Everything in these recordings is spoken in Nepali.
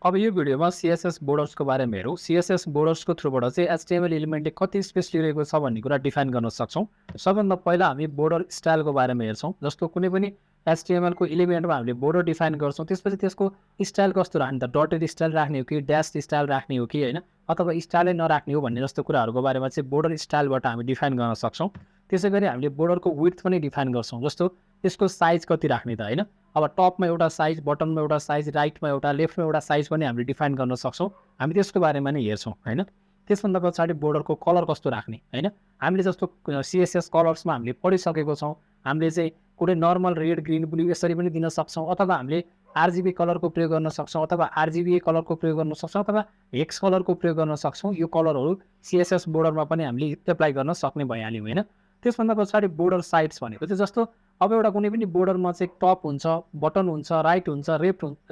अब यो भिडियोमा CSS बोर्डर्सको बारेमा हेरौँ। CSS बोर्डर्सको थ्रुबाट चाहिँ HTML एलिमेन्टले कति स्पेस लिएको छ भन्ने कुरा डिफाइन गर्न सक्छौँ। सबभन्दा पहिला हामी बोर्डर स्टाइलको बारेमा हेर्छौँ। जस्तो कुनै पनि HTML को एलिमेन्टमा हामीले बोर्डर डिफाइन गर्छौँ, त्यसपछि त्यसको स्टाइल कस्तो राख्ने त, डटेड स्टाइल राख्ने हो कि ड्यास स्टाइल राख्ने हो कि हैन, अथवा स्टाइलै नराख्ने हो भन्ने जस्तो कुराहरूको बारेमा चाहिँ बोर्डर स्टाइलबाट हामी डिफाइन गर्न सक्छौँ। त्यसैगरी हामीले बोर्डरको विड्थ पनि डिफाइन गर्छौँ। जस्तो त्यसको साइज कति राख्ने त हैन। अब टपमा एउटा साइज, बटनमा एउटा साइज, राइटमा एउटा, लेफ्टमा एउटा साइज पनि हामीले डिफाइन गर्न सक्छौँ। हामी त्यसको बारेमा नै हेर्छौँ हैन। त्यसभन्दा पछाडि बोर्डरको कलर कस्तो राख्ने हैन। हामीले जस्तो CSS कलर्समा हामीले पढिसकेको छौँ। हामीले चाहिँ कुनै नर्मल रेड, ग्रीन, ब्लू यसरी पनि दिन सक्छौँ, अथवा हामीले RGB कलरको प्रयोग गर्न सक्छौँ, अथवा RGBA कलरको प्रयोग गर्न सक्छौँ, अथवा हेक्स कलरको प्रयोग गर्न सक्छौँ। यो कलरहरू CSS बोर्डरमा पनि हामीले एप्लाई गर्न सक्ने भइहाल्यो हैन। त्यसभन्दा पछाडि बोर्डर साइड्स भनेको चाहिँ जस्तो अब एउटा कुनै पनि बोर्डरमा चाहिँ टप हुन्छ, बटन हुन्छ, राइट हुन्छ,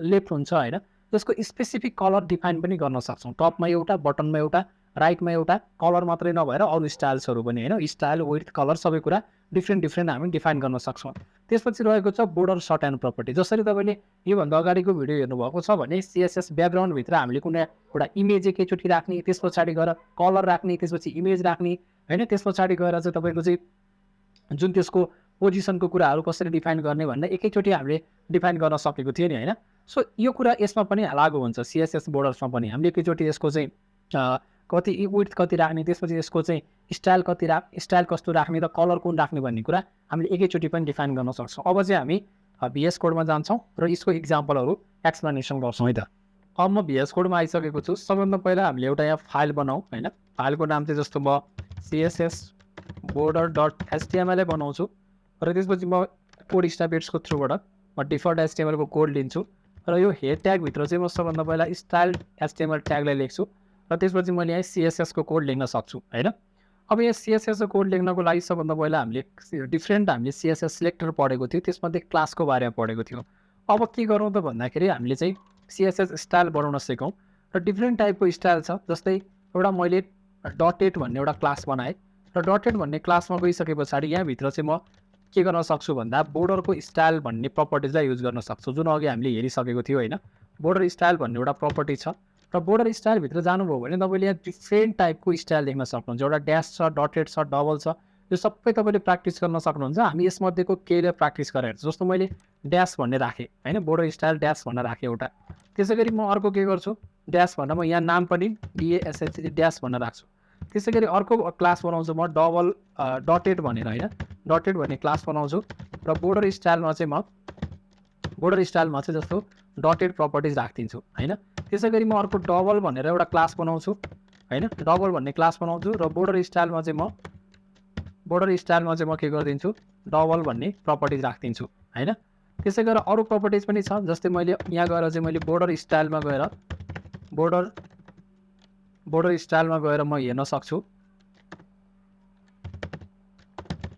लेफ्ट हुन्छ हैन। त्यसको स्पेसिफिक कलर डिफाइन पनि गर्न सक्छौँ। टपमा एउटा, बटनमा एउटा, राइटमा एउटा, कलर मात्रै नभएर अरू स्टाइल्सहरू पनि हैन। स्टाइल, विड्थ, कलर सबै कुरा डिफ्रेन्ट हामी डिफाइन गर्न सक्छौँ। त्यसपछि रहेको छ बोर्डर सर्ट एन्ड प्रपर्टी। जसरी तपाईँले योभन्दा अगाडिको भिडियो हेर्नुभएको छ भने CSS ब्याकग्राउन्डभित्र हामीले कुनै एउटा इमेज एकैचोटि राख्ने, त्यस पछाडि गएर कलर राख्ने, त्यसपछि इमेज राख्ने हैन। त्यस पछाडि गएर चाहिँ तपाईँको चाहिँ जुन त्यसको पोजिसनको कुराहरू कसरी डिफाइन गर्ने भन्ने एकैचोटि हामीले डिफाइन गर्न सकेको थियो नि हैन। सो यो कुरा यसमा पनि लागु हुन्छ। CSS बोर्डर्समा पनि हामीले एकैचोटि यसको चाहिँ कति विड्थ कति राख्ने, त्यसपछि यसको चाहिँ स्टाइल कस्तो राख्ने र कलर कुन राख्ने भन्ने कुरा हामीले एकैचोटि पनि डिफाइन गर्न सक्छौँ। अब चाहिँ हामी VS कोडमा जान्छौँ र यसको इक्जाम्पलहरू एक्सप्लेनेसन गर्छौँ है त। अब म VS कोडमा आइसकेको छु। सबभन्दा पहिला हामीले एउटा यहाँ फाइल बनाऊ हैन। फाइलको नाम चाहिँ जस्तो म CSS border.html बनाउँछु र त्यसपछि म कोड स्निपेट्सको थ्रुबाट म डिफल्ट HTML को कोड लिन्छु र यो हेड ट्यागभित्र चाहिँ म सबभन्दा पहिला स्टाइल HTML ट्यागलाई लेख्छु र त्यसपछि मैले यहाँ CSS को कोड लेख्न सक्छु हैन। अब यहाँ CSS को कोड लेख्नको लागि सबभन्दा पहिला हामीले हामीले CSS सिलेक्टर पढेको थियो, त्यसमध्ये क्लासको बारेमा पढेको थियो। अब के गरौँ त भन्दाखेरि हामीले चाहिँ CSS स्टाइल बनाउन सिकौँ र डिफ्रेन्ट टाइपको स्टाइल छ। जस्तै एउटा मैले डटेड भन्ने एउटा क्लास बनाएँ र डटेड भन्ने क्लासमा गइसके पछाडि यहाँभित्र चाहिँ म के गर्न सक्छु भन्दा बोर्डरको स्टाइल भन्ने प्रपर्टिजलाई युज गर्न सक्छु, जुन अघि हामीले हेरिसकेको थियो हैन। बोर्डर स्टाइल भन्ने एउटा प्रपर्टी छ र बोर्डर स्टाइलभित्र जानुभयो भने तपाईँले यहाँ डिफ्रेन्ट टाइपको स्टाइल देख्न सक्नुहुन्छ। एउटा ड्यास छ, डटेड छ, डबल छ, यो सबै तपाईँले प्र्याक्टिस गर्न सक्नुहुन्छ। हामी यसमध्येको केहीले प्र्याक्टिस गरेर जस्तो मैले ड्यास भन्ने राखेँ हैन, बोर्डर स्टाइल ड्यास भनेर राखेँ एउटा। त्यसै गरी म अर्को के गर्छु, ड्यास भनेर म यहाँ नाम पनि DASH ड्यास भनेर राख्छु। त्यसै गरी अर्को क्लास बनाउँछु म डटेड भनेर हैन, डटेड भन्ने क्लास बनाउँछु र बोर्डर स्टाइलमा चाहिँ जस्तो डटेड प्रपर्टिज राखिदिन्छु हैन। त्यसै गरी म अर्को डबल भनेर एउटा क्लास बनाउँछु हैन, डबल भन्ने क्लास बनाउँछु र बोर्डर स्टाइलमा चाहिँ म के गरिदिन्छु, डबल भन्ने प्रपर्टिज राखिदिन्छु हैन। त्यसै गरेर अरू प्रपर्टिज पनि छ। जस्तै मैले यहाँ गएर चाहिँ मैले बोर्डर स्टाइलमा गएर म हेर्न सक्छु।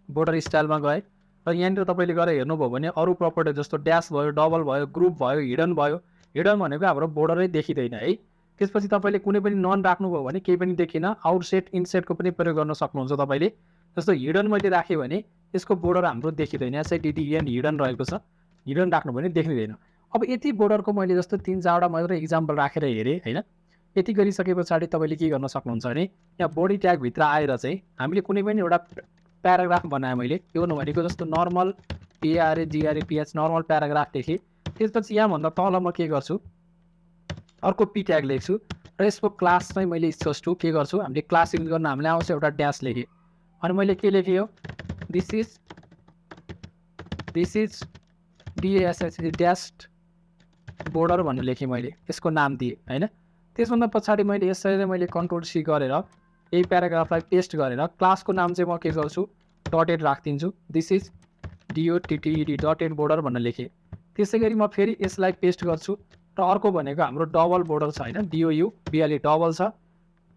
बोर्डर स्टाइलमा गए र यहाँनिर तपाईँले गएर हेर्नुभयो भने अरू प्रपर्टी जस्तो ड्यास भयो, डबल भयो, ग्रुप भयो, हिडन भयो। हिडन भनेको हाम्रो बोर्डरै देखिँदैन है। त्यसपछि तपाईँले कुनै पनि नन राख्नुभयो भने केही पनि देखिन। आउटसेट, इनसेटको पनि प्रयोग गर्न सक्नुहुन्छ तपाईँले। जस्तो हिडन मैले राखेँ भने यसको बोर्डर हाम्रो देखिँदैन। SIDDEN हिडन रहेको छ, हिडन राख्नु भने देखिँदैन। अब यति बोर्डरको मैले जस्तो 3-4वटा मात्रै इक्जाम्पल राखेर हेरेँ हैन। यति गरिसके पछाडि तपाईँले के गर्न सक्नुहुन्छ भने यहाँ बडी ट्यागभित्र आएर चाहिँ हामीले कुनै पनि एउटा प्याराग्राफ बनाएँ मैले। यो भनेको जस्तो नर्मल PARAGRAPH नर्मल प्याराग्राफ लेखेँ। त्यसपछि यहाँभन्दा तल म के गर्छु, अर्को P ट्याग लेख्छु र यसको क्लास चाहिँ मैले इक्वल्स टु के गर्छु, हामीले क्लास युज गर्न हामीलाई आउँछ एउटा ड्यास लेखेँ। अनि मैले के लेखेँ हो, दिस इज DASH ड्यास्ड बोर्डर भनेर लेखेँ मैले, यसको नाम दिएँ हैन। त्यसभन्दा पछाडि मैले यसरी मैले कन्ट्रोल-C गरेर यही प्याराग्राफलाई पेस्ट गरेर क्लासको नाम चाहिँ म के गर्छु, डटेड राखिदिन्छु। This is DOTTED dotted border भनेर लेखेँ। त्यसै गरी म फेरि यसलाई पेस्ट गर्छु र अर्को भनेको हाम्रो डबल बोर्डर छ हैन, DOUBLE डबल छ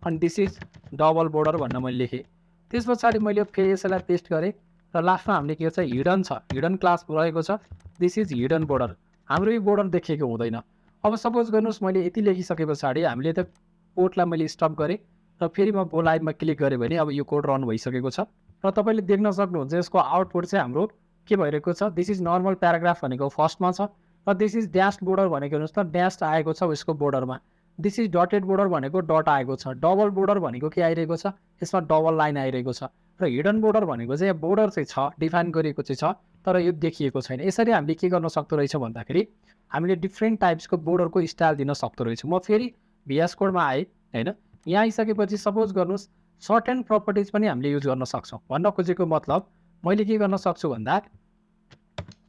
अनि दिस इज डबल बोर्डर भनेर मैले लेखेँ। त्यस पछाडि मैले फेरि यसलाई पेस्ट गरेँ र लास्टमा हामीले के छ, हिडन छ, हिडन क्लास रहेको छ, दिस इज हिडन बोर्डर। हाम्रो यो बोर्डर देखेको हुँदैन। अब सपोज गर्नुहोस् मैले यति लेखिसके पछाडि हामीले त कोडलाई मैले स्टप गरेँ र फेरि म गो लाइभमा क्लिक गरेँ भने अब यो कोड रन भइसकेको छ र तपाईँले देख्न सक्नुहुन्छ यसको आउटपुट चाहिँ हाम्रो के भइरहेको छ, दिस इज नर्मल प्याराग्राफ भनेको फर्स्टमा छ, र दिस इज ड्यास्ड बोर्डर भनेको हेर्नुहोस् त ड्यास्ड आएको छ यसको बोर्डरमा। दिस इज डटेड बोर्डर भनेको डट आएको छ। डबल बोर्डर भनेको के आइरहेको छ यसमा डबल लाइन आइरहेको छ। र हिडन बोर्डर भनेको चाहिँ बोर्डर चाहिँ छ डिफाइन गरिएको चाहिँ छ तर यो देखिएको छैन। यसरी हामीले के गर्न सक्दो रहेछ भन्दाखेरि हामीले डिफ्रेन्ट टाइप्सको बोर्डरको स्टाइल दिन सक्दो रहेछ। म फेरि VS कोडमा आएँ हैन। यहाँ आइसकेपछि सपोज गर्नुहोस् सर्ट एन्ड प्रपर्टिज पनि हामीले युज गर्न सक्छौँ। भन्न खोजेको मतलब मैले के गर्न सक्छु भन्दा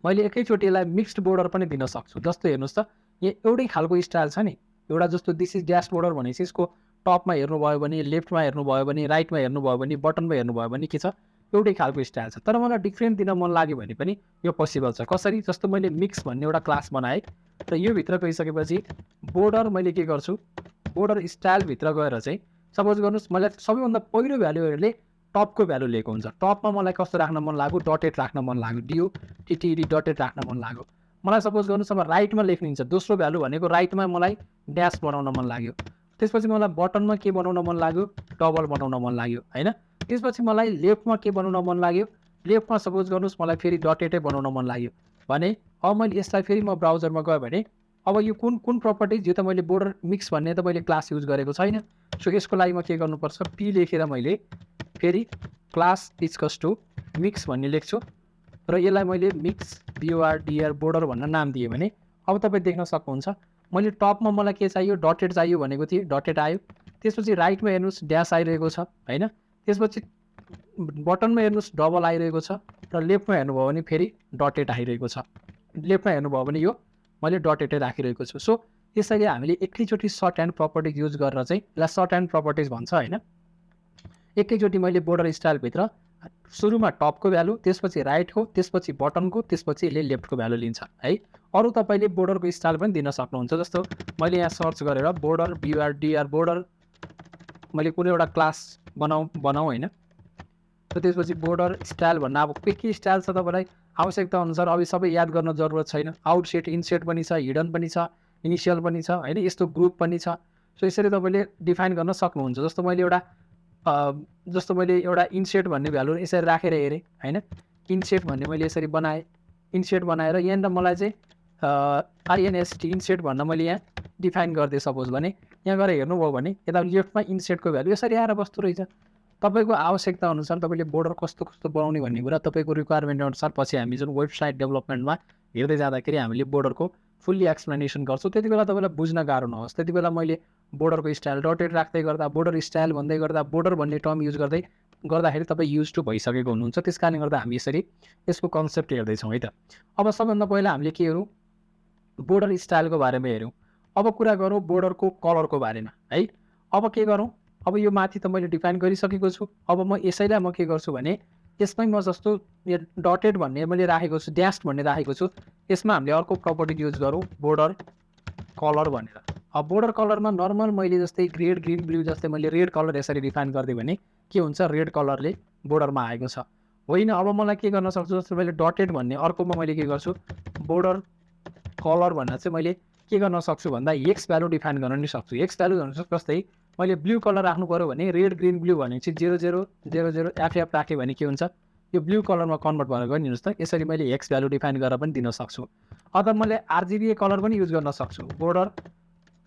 मैले एकैचोटि यसलाई मिक्स्ड बोर्डर पनि दिन सक्छु। जस्तो हेर्नुहोस् त यहाँ एउटै खालको स्टाइल छ नि एउटा जस्तो दिस इज ड्यास बोर्डर भनेपछि यसको टपमा हेर्नुभयो भने लेफ्टमा हेर्नुभयो भने राइटमा हेर्नुभयो भने बटनमा हेर्नुभयो भने के छ एउटै खालको स्टाइल छ। तर मलाई डिफ्रेन्ट दिन मन लाग्यो भने पनि यो पोसिबल छ। कसरी जस्तो मैले मिक्स भन्ने एउटा क्लास बनाएँ र यो भित्र गइसकेपछि बोर्डर मैले के गर्छु बोर्डर स्टाइलभित्र गएर चाहिँ सपोज गर्नुहोस् मलाई सबैभन्दा पहिलो भ्यालुहरूले टपको भ्यालु लिएको हुन्छ। टपमा मलाई कस्तो राख्न मन लाग्यो डटेड राख्न मन लाग्यो DOTTED डटेड राख्न मन लाग्यो। मलाई सपोज गर्नुहोस् अब राइटमा लेख्नुहुन्छ दोस्रो भ्यालु भनेको राइटमा मलाई ड्यास बनाउन मन लाग्यो। त्यसपछि मलाई बटनमा के बनाउन मन लाग्यो डबल बनाउन मन लाग्यो हैन। त्यसपछि मलाई लेफ्टमा के बनाउन मन लाग्यो लेफ्टमा सपोज गर्नुहोस् मलाई फेरि डटेडै बनाउन मन लाग्यो भने अब मैले यसलाई फेरि म ब्राउजरमा गएँ भने अब यो कुन कुन प्रपर्टिज यो त मैले बोर्डर मिक्स भन्ने त मैले क्लास युज गरेको छैन। सो यसको लागि म के गर्नुपर्छ P लेखेर मैले फेरि क्लास इक्वल्स टु मिक्स भन्ने लेख्छु र यसलाई मैले मिक्स BORDR बोर्डर भनेर नाम दिएँ भने अब तपाईँ देख्न सक्नुहुन्छ मैले टपमा मलाई के चाहियो डटेड चाहियो भनेको थिएँ डटेड आयो। त्यसपछि राइटमा हेर्नुहोस् ड्यास आइरहेको छ हैन। त्यसपछि बटनमा हेर्नुहोस् डबल आइरहेको छ र लेफ्टमा हेर्नुभयो भने फेरि डटेड आइरहेको छ। लेफ्टमा हेर्नुभयो भने यो मैले डटेडै राखिरहेको छु। सो यसरी हामीले एकैचोटि सर्ट एन्ड प्रपर्टिज युज गरेर चाहिँ यसलाई सर्ट एन्ड प्रपर्टिज भन्छ हैन। एकैचोटि मैले बोर्डर स्टाइलभित्र सुरुमा टपको भ्यालु त्यसपछि राइटको त्यसपछि बटनको त्यसपछि यसले लेफ्टको भ्यालु लिन्छ है। अरू तपाईँले बोर्डरको स्टाइल पनि दिन सक्नुहुन्छ। जस्तो मैले यहाँ सर्च गरेर बोर्डर BORDR बोर्डर मैले कुनै एउटा क्लास बनाऊ हैन। र त्यसपछि बोर्डर स्टाइल भन्न अब के स्टाइल छ तपाईँलाई आवश्यकता अनुसार अब सबै याद गर्न जरुरत छैन। आउटसेट इनसेट पनि छ हिडन पनि छ इनिसियल पनि छ हैन यस्तो ग्रुप पनि छ। सो यसरी तपाईँले डिफाइन गर्न सक्नुहुन्छ। जस्तो मैले एउटा इनसेट भन्ने भ्यालु यसरी राखेर हेरेँ हैन। इनसेट भन्ने मैले यसरी बनाएँ इनसेट बनाएर यहाँनिर मलाई चाहिँ INST इनसेट भन्न मैले यहाँ डिफाइन गरिदिएँ सपोज भने यहाँ गएर हेर्नुभयो भने यता लेफ्टमा इनसेटको भ्यालु यसरी आएर बस्दो रहेछ। तपाईँको आवश्यकता अनुसार तपाईँले बोर्डर कस्तो कस्तो बनाउने भन्ने कुरा तपाईँको रिक्वायरमेन्ट अनुसार पछि हामी जुन वेबसाइट डेभलपमेन्टमा हेर्दै जाँदाखेरि हामीले बोर्डरको फुल्ली एक्सप्लेनेसन गर्छौँ। त्यति बेला तपाईँलाई बुझ्न गाह्रो नहोस्। त्यति बेला मैले बोर्डरको स्टाइल डटेड राख्दै गर्दा बोर्डर स्टाइल भन्दै गर्दा बोर्डर भन्ने टर्म युज गर्दाखेरि तपाईँ युज टु भइसकेको हुनुहुन्छ। त्यस कारणले गर्दा हामी यसरी यसको कन्सेप्ट हेर्दैछौँ है त। अब सबभन्दा पहिला हामीले के हेरौँ बोर्डर स्टाइलको बारेमा हेरौँ। अब कुरा गरौँ बोर्डरको कलरको बारेमा है। अब के गरौँ अब यो माथि त मैले डिफाइन गरिसकेको छु। अब म यसैलाई म के गर्छु भने यसमै म जस्तो यो डटेड भन्ने मैले राखेको छु ड्यास्ड भन्ने राखेको छु यसमा हामीले अर्को प्रपर्टी युज गरौँ बोर्डर कलर भनेर। अब बोर्डर कलरमा नर्मल मैले जस्तै रेड ग्रिन ब्लू जस्तै मैले रेड कलर यसरी डिफाइन गरिदिएँ भने के हुन्छ रेड कलरले बोर्डरमा आएको छ होइन। अब मलाई के गर्न सक्छु जस्तो मैले डटेड भन्ने अर्कोमा मैले के गर्छु बोर्डर कलर भनेर चाहिँ मैले के गर्न सक्छु भन्दा एक्स भ्यालु डिफाइन गर्न नि सक्छु। एक्स भ्यालु भन्नु जस्तै मैले ब्लू कलर राख्नु पऱ्यो भने रेड ग्रिन ब्लू भने चाहिँ 0000 FF राखेँ भने के हुन्छ यो ब्लू कलरमा कन्भर्ट भएर गयो नि। हेर्नुहोस् त यसरी मैले एक्स भ्यालु डिफाइन गरेर पनि दिन सक्छु। अथवा मैले RGB कलर पनि युज गर्न सक्छु। बोर्डर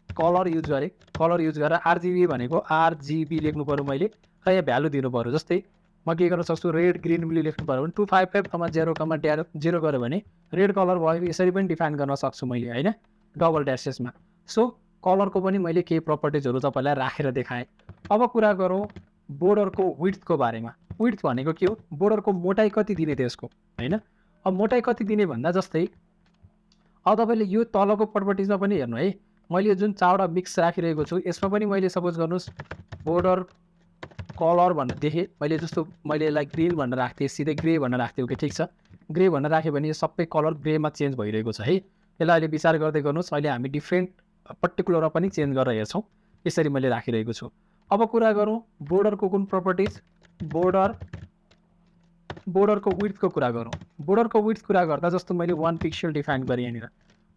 कलर युज गरेँ कलर युज गरेर RGB भनेको RGB लेख्नु पऱ्यो मैले र यहाँ भ्यालु दिनु पऱ्यो। जस्तै म के गर्न सक्छु रेड ग्रिन ब्लू लेख्नु पऱ्यो भने 255,0,0 गऱ्यो भने रेड कलर भयो। यसरी पनि डिफाइन गर्न सक्छु मैले हैन डबल ड्यासेसमा। सो कलरको पनि मैले केही प्रपर्टिजहरू तपाईँलाई राखेर देखाएँ। अब कुरा गरौँ बोर्डरको विड्थको बारेमा। विड्थ भनेको के हो बोर्डरको मोटाइ कति दिने त्यसको हैन। अब मोटाइ कति दिने भन्दा जस्तै अब तपाईँले यो तलको प्रपर्टिजमा पनि हेर्नु है मैले जुन चारवटा मिक्स राखिरहेको छु यसमा पनि मैले सपोज गर्नुहोस् बोर्डर कलर भनेर देखेँ मैले। जस्तो मैले यसलाई ग्रिन भनेर राख्थेँ सिधै ग्रे भनेर राख्थेँ ओके ठिक छ ग्रे भनेर राख्यो भने यो सबै कलर ग्रेमा चेन्ज भइरहेको छ है। यसलाई अहिले विचार गर्दै गर्नुहोस् अहिले हामी डिफ्रेन्ट पर्टिकुलरमा पनि चेन्ज गरेर हेर्छौँ। यसरी मैले राखिरहेको छु। अब कुरा गरौँ बोर्डरको कुन प्रपर्टिज बोर्डरको विड्थको कुरा गरौँ। बोर्डरको विड्थ कुरा गर्दा जस्तो मैले 1 पिक्सल डिफाइन गरेँ यहाँनिर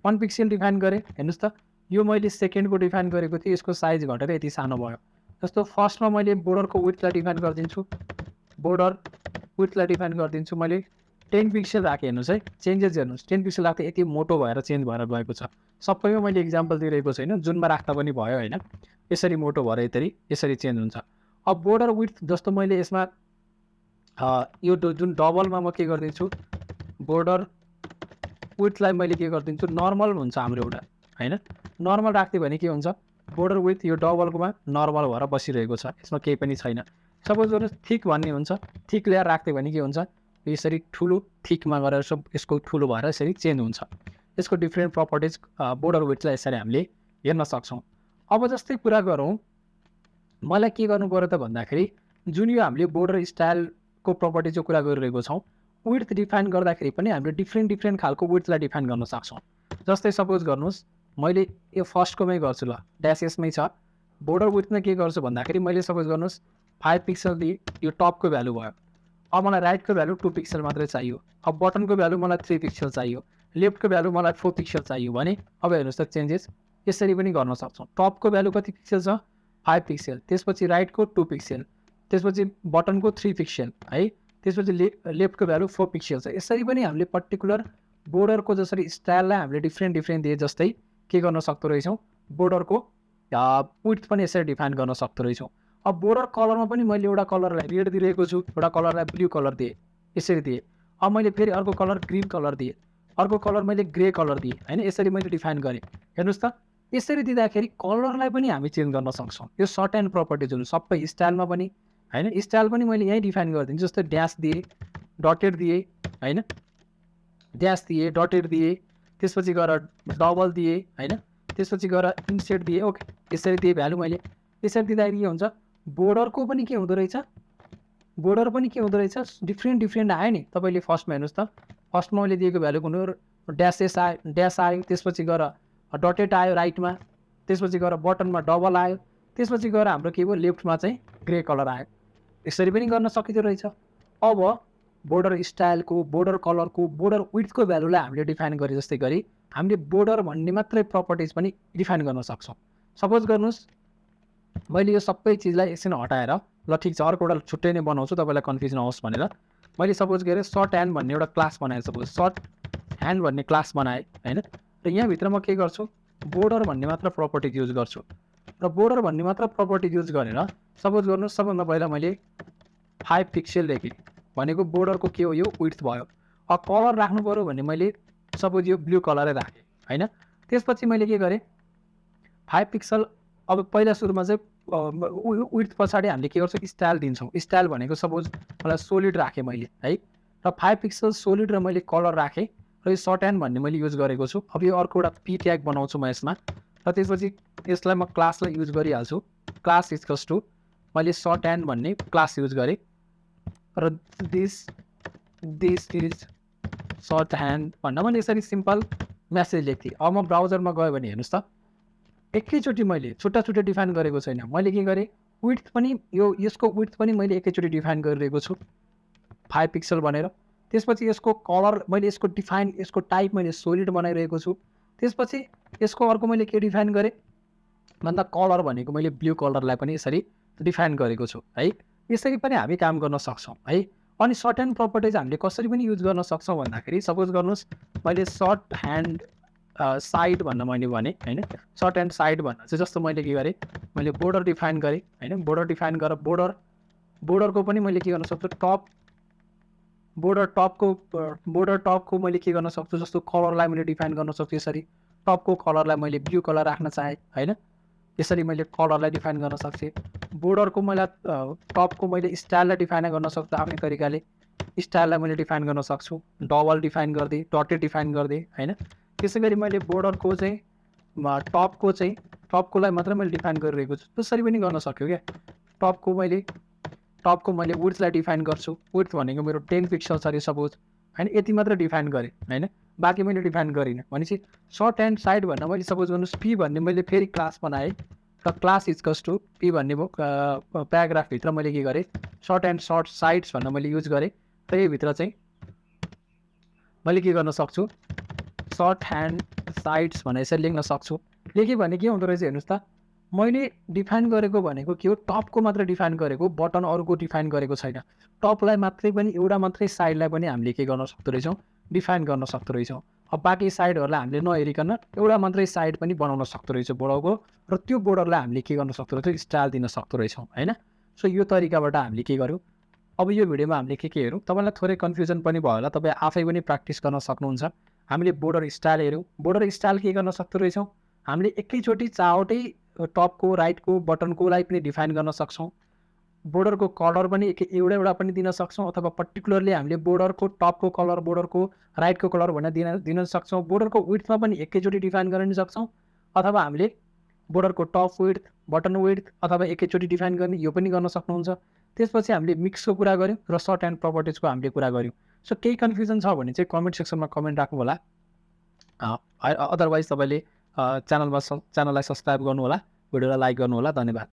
1 पिक्सल डिफाइन गरेँ। हेर्नुहोस् त यो मैले सेकेन्डको डिफाइन गरेको थिएँ यसको साइज घटेर यति सानो भयो। जस्तो फर्स्टमा मैले बोर्डरको विड्थलाई डिफाइन गरिदिन्छु बोर्डर विड्थलाई डिफाइन गरिदिन्छु मैले 10 पिक्सल राखेँ हेर्नुहोस् है, चेन्जेस हेर्नुहोस् 10 पिक्सल राख्दा यति मोटो भएर चेन्ज भएर गएको छ। सबैमा मैले इक्जाम्पल दिइरहेको छैन, जुनमा राख्दा पनि भयो होइन। यसरी मोटो भएर यसरी चेन्ज हुन्छ। अब बोर्डर विड्थ जस्तो मैले यसमा यो जुन डबलमा म के गरिदिन्छु, बोर्डर विड्थलाई मैले के गरिदिन्छु, नर्मल हुन्छ हाम्रो एउटा होइन। नर्मल राख्थ्यो भने के हुन्छ, बोर्डर विड्थ यो डबलकोमा नर्मल भएर बसिरहेको छ, यसमा केही पनि छैन। सपोज गर्नुहोस् थिक भन्ने हुन्छ, थिक लेयर राख्थ्यो भने के हुन्छ, यसरी ठुलो थिकमा गएर यसको ठुलो भएर यसरी चेन्ज हुन्छ। यसको डिफ्रेन्ट प्रपर्टिज बोर्डर विड्थलाई यसरी हामीले हेर्न सक्छौँ। अब जस्तै कुरा गरौँ, मलाई के गर्नु पर्यो त भन्दाखेरि, जुन यो हामीले बोर्डर स्टाइलको प्रपर्टिजको कुरा गरिरहेको छौँ, विड्थ डिफाइन गर्दाखेरि पनि हामीले डिफ्रेन्ट खालको विड्थलाई डिफाइन गर्न सक्छौँ। जस्तै सपोज गर्नुहोस् मैले यो फर्स्टकोमै गर्छु, ल ड्यास यसमै छ। बोर्डर विड्थमा के गर्छु भन्दाखेरि, मैले सपोज गर्नुहोस् 5 पिक्सल दिएँ, यो टपको भ्यालु भयो। अब मलाई राइटको भ्यालु 2 पिक्सल मात्रै चाहियो। अब बटनको भ्यालु मलाई 3 पिक्सल चाहियो, लेफ्टको भ्यालु मलाई 4 पिक्सल चाहियो भने अब हेर्नुहोस् त चेन्जेस यसरी पनि गर्न सक्छौँ। टपको भ्यालु कति पिक्सल छ, 5 पिक्सल, त्यसपछि राइटको 2 पिक्सल, त्यसपछि बटनको 3 पिक्सल है, त्यसपछि लेफ्टको भ्यालु 4 पिक्सल छ। यसरी पनि हामीले पर्टिकुलर बोर्डरको जसरी स्टाइललाई हामीले डिफ्रेन्ट दिए जस्तै के गर्न सक्दो रहेछौँ, बोर्डरको विड्थ पनि यसरी डिफाइन गर्न सक्दो रहेछौँ। अब बोर्डर कलरमा पनि मैले एउटा कलरलाई रेड दिइरहेको छु, एउटा कलरलाई ब्लू कलर दिएँ, यसरी दिएँ। अब मैले फेरि अर्को कलर ग्रिन कलर दिएँ, अर्को कलर मैले ग्रे कलर दिएँ होइन, यसरी मैले डिफाइन गरेँ। हेर्नुहोस् त यसरी दिँदाखेरि कलरलाई पनि हामी चेन्ज गर्न सक्छौँ। यो सर्ट एन्ड प्रपर्टिजहरू सबै स्टाइलमा पनि होइन, स्टाइल पनि मैले यहीँ डिफाइन गरिदिन्छु। जस्तै ड्यास दिएँ, डटेड दिएँ होइन, ड्यास दिएँ, डटेड दिएँ, त्यसपछि गएर डबल दिएँ होइन, त्यसपछि गएर इन्सेट दिएँ। ओके, यसरी दिएँ भ्यालु मैले। यसरी दिँदाखेरि के हुन्छ, बोर्डरको पनि के हुँदो रहेछ, बोर्डर पनि के हुँदो रहेछ, डिफ्रेन्ट आयो नि। तपाईँले फर्स्टमा हेर्नुहोस् त, फर्स्टमा मैले दिएको भ्यालु कुनै ड्यास आयो, त्यसपछि गएर डटेड आयो राइटमा, त्यसपछि गएर बटनमा डबल आयो, त्यसपछि गएर हाम्रो के भयो, लेफ्टमा चाहिँ ग्रे कलर आयो। यसरी पनि गर्न सकिँदो रहेछ। अब बोर्डर स्टाइलको, बोर्डर कलरको, बोर्डर विड्थको भ्यालुलाई हामीले डिफाइन गरे जस्तै गरी हामीले बोर्डर भन्ने मात्रै प्रपर्टिज पनि डिफाइन गर्न सक्छौँ। सपोज गर्नुहोस् मैले यो सबै चिजलाई एकछिन हटाएर, ल ठिक छ अर्को एउटा छुट्टै नै बनाउँछु तपाईँलाई कन्फ्युजन नहोस् भनेर, मैले सपोज गरेँ सर्ट ह्यान्ड भन्ने एउटा क्लास बनाएँ। सपोज सर्ट ह्यान्ड भन्ने क्लास बनाएँ होइन, र यहाँभित्र म के गर्छु, बोर्डर भन्ने मात्र प्रपर्टिज युज गर्छु। र बोर्डर भन्ने मात्र प्रपर्टिज युज गरेर सपोज गर्नुहोस् सबभन्दा पहिला मैले 5 पिक्सल लेखेँ भनेको बोर्डरको के हो, यो विड्थ भयो। अब कलर राख्नु पऱ्यो भने मैले सपोज यो ब्लू कलरै राखेँ होइन। त्यसपछि मैले के गरेँ, 5 पिक्सल, अब पहिला सुरुमा चाहिँ विड्थ पछाडि हामीले के गर्छौँ, स्टाइल दिन्छौँ। स्टाइल भनेको सपोज मलाई सोलिड राखेँ मैले है, र 5 पिक्सल सोलिड र मैले कलर राखेँ, र यो सर्ट ह्यान्ड भन्ने मैले युज गरेको छु। अब यो अर्को एउटा पी ट्याग बनाउँछु म यसमा, र त्यसपछि यसलाई म क्लासलाई युज गरिहाल्छु। क्लास इक्वल्स टु मैले सर्ट ह्यान्ड भन्ने क्लास युज गरेँ, र दिस इज सर्ट ह्यान्ड भन्दा मैले यसरी सिम्पल मेसेज लेख्थेँ। अब म ब्राउजरमा गयो भने हेर्नुहोस् त, एकैचोटि मैले छुट्टा डिफाइन गरेको छैन। मैले के गरेँ, विड्थ पनि यसको विड्थ पनि मैले एकैचोटि डिफाइन गरिरहेको छु 5 पिक्सल भनेर। त्यसपछि यसको कलर मैले यसको टाइप मैले सोलिड बनाइरहेको छु। त्यसपछि यसको अर्को मैले के डिफाइन गरेँ भन्दा कलर भनेको मैले ब्लू कलरलाई पनि यसरी डिफाइन गरेको छु है। यसरी पनि हामी काम गर्न सक्छौँ है। अनि सर्ट ह्यान्ड प्रपर्टिज हामीले कसरी पनि युज गर्न सक्छौँ भन्दाखेरि, सपोज गर्नुहोस् मैले सर्ट ह्यान्ड साइड भन्न मैले भने होइन, सर्ट ह्यान्ड साइड भन्न चाहिँ जस्तो मैले के गरेँ, मैले बोर्डर डिफाइन गरेँ होइन। बोर्डर डिफाइन गरेर बोर्डरको पनि मैले के गर्न सक्छु, बोर्डर टपको मैले के गर्न सक्छु, जस्तो कलरलाई मैले डिफाइन गर्न सक्छु। यसरी टपको कलरलाई मैले ब्लू कलर राख्न चाहेँ होइन, यसरी मैले कलरलाई डिफाइन गर्न सक्छु। बोर्डरको मैले टपको मैले स्टाइललाई डिफाइन गर्न सक्छु आफ्नै तरिकाले, स्टाइललाई मैले डिफाइन गर्न सक्छु। डबल डिफाइन गरिदिएँ, डटेड डिफाइन गरिदिएँ होइन। त्यसै गरी मैले बोर्डरको चाहिँ टपकोलाई मात्र मैले डिफाइन गरिरहेको छु, त्यसरी पनि गर्न सक्यो क्या। टपको मैले विड्थलाई डिफाइन गर्छु। विड्थ भनेको मेरो 10 पिक्सल छ अरे सपोज होइन, यति मात्र डिफाइन गरेँ होइन, बाँकी मैले डिफाइन गरिनँ। भनेपछि सर्ट एन्ड साइड भन्दा मैले सपोज गर्नुहोस् पी भन्ने मैले फेरि क्लास बनाएँ, र क्लास इक्वल्स टु पी भन्ने प्याराग्राफभित्र मैले के गरेँ, सर्ट एन्ड सर्ट साइड्स भन्न मैले युज गरेँ। र यहीभित्र चाहिँ मैले के गर्न सक्छु, सर्ट ह्यान्ड साइड्स भनेर यसरी लेख्न सक्छु। लेखेँ भने के हुँदो रहेछ हेर्नुहोस् त, मैले डिफाइन गरेको भनेको के हो, टपको मात्र डिफाइन गरेको, बटन अरूको डिफाइन गरेको छैन। टपलाई मात्रै पनि एउटा मात्रै साइडलाई पनि हामीले के गर्न सक्दो रहेछौँ, डिफाइन गर्न सक्दो रहेछौँ। अब बाँकी साइडहरूलाई हामीले नहेरिकन एउटा मात्रै साइड पनि बनाउन सक्दो रहेछौँ बोर्डरको, र त्यो बोर्डरलाई हामीले के गर्न सक्दो रहेछौँ, स्टाइल दिन सक्दो रहेछौँ होइन। सो यो तरिकाबाट हामीले के गर्यौँ। अब यो भिडियोमा हामीले के हेऱ्यौँ, तपाईँलाई थोरै कन्फ्युजन पनि भयो होला, तपाईँ आफै पनि प्र्याक्टिस गर्न सक्नुहुन्छ। हामीले बोर्डर स्टाइल हेऱ्यौँ, बोर्डर स्टाइल के गर्न सक्दो रहेछौँ, हामीले एकैचोटि चावटै टपको राइटको बटनकोलाई पनि डिफाइन गर्न सक्छौँ। बोर्डरको कलर पनि एउटा पनि दिन सक्छौँ, अथवा पर्टिकुलरली हामीले बोर्डरको टपको कलर, बोर्डरको राइटको कलर भनेर दिन सक्छौँ। बोर्डरको विड्थमा पनि एकैचोटि डिफाइन गर्न सक्छौँ, अथवा हामीले बोर्डरको टप विड्थ, बटन विड्थ अथवा एकैचोटि डिफाइन गर्ने, यो पनि गर्न सक्नुहुन्छ। त्यसपछि हामीले मिक्सको कुरा गऱ्यौँ र सर्ट एन्ड प्रपर्टिजको हामीले कुरा गऱ्यौँ। सो केही कन्फ्युजन छ भने चाहिँ कमेन्ट सेक्सनमा कमेन्ट राख्नु होला। अदरवाइज तपाईँले च्यानललाई सब्सक्राइब गर्नु होला, भिडियोलाई लाइक गर्नु होला। धन्यवाद।